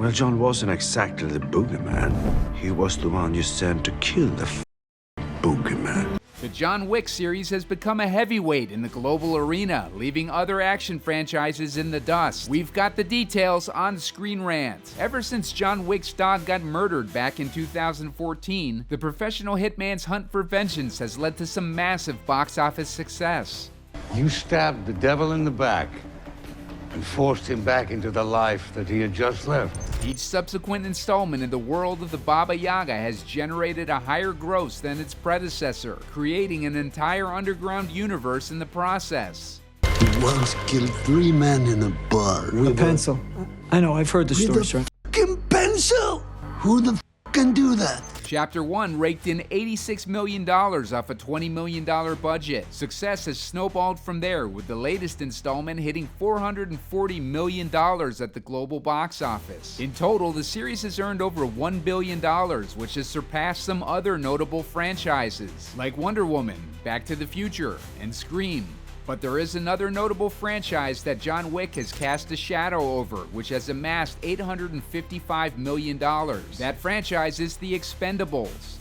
Well, John wasn't exactly the boogeyman. He was the one you sent to kill the boogeyman. The John Wick series has become a heavyweight in the global arena, leaving other action franchises in the dust. We've got the details on ScreenRant. Ever since John Wick's dog got murdered back in 2014, the professional hitman's hunt for vengeance has led to some massive box office success. You stabbed the devil in the back and forced him back into the life that he had just left. Each subsequent installment in the world of the Baba Yaga has generated a higher gross than its predecessor, creating an entire underground universe in the process. He once killed 3 men in a bar. With a pencil. I know, I've heard the story, sir. Fucking pencil? Who the can do that? Chapter 1 raked in $86 million off a $20 million budget. Success has snowballed from there, with the latest installment hitting $440 million at the global box office. In total, the series has earned over $1 billion, which has surpassed some other notable franchises, like Wonder Woman, Back to the Future, and Scream. But there is another notable franchise that John Wick has cast a shadow over, which has amassed $855 million. That franchise is the Expendables.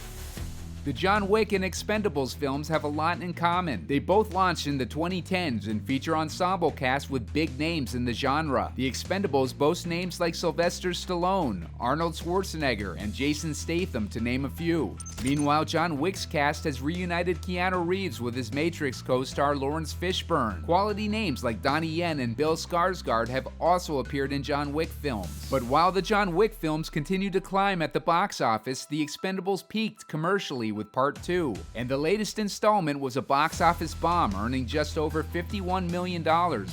The John Wick and Expendables films have a lot in common. They both launched in the 2010s and feature ensemble casts with big names in the genre. The Expendables boast names like Sylvester Stallone, Arnold Schwarzenegger, and Jason Statham, to name a few. Meanwhile, John Wick's cast has reunited Keanu Reeves with his Matrix co-star Lawrence Fishburne. Quality names like Donnie Yen and Bill Skarsgård have also appeared in John Wick films. But while the John Wick films continue to climb at the box office, the Expendables peaked commercially with Part 2, and the latest installment was a box office bomb, earning just over $51 million,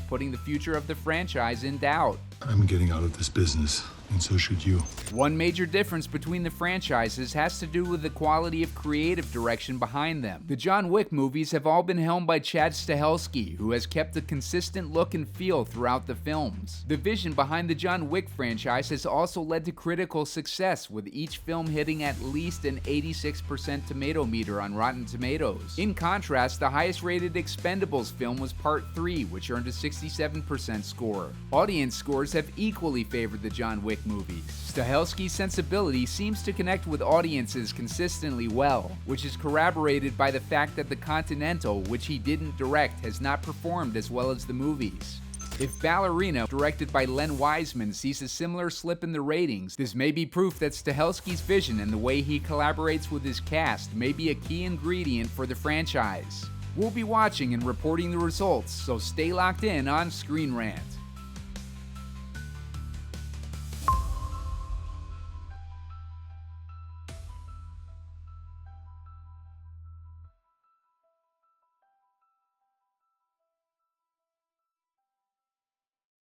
putting the future of the franchise in doubt. I'm getting out of this business, and so should you. One major difference between the franchises has to do with the quality of creative direction behind them. The John Wick movies have all been helmed by Chad Stahelski, who has kept a consistent look and feel throughout the films. The vision behind the John Wick franchise has also led to critical success, with each film hitting at least an 86% tomato meter on Rotten Tomatoes. In contrast, the highest rated Expendables film was Part 3, which earned a 67% score. Audience scores have equally favored the John Wick movies. Stahelski's sensibility seems to connect with audiences consistently well, which is corroborated by the fact that The Continental, which he didn't direct, has not performed as well as the movies. If Ballerina, directed by Len Wiseman, sees a similar slip in the ratings, this may be proof that Stahelski's vision and the way he collaborates with his cast may be a key ingredient for the franchise. We'll be watching and reporting the results, so stay locked in on ScreenRant.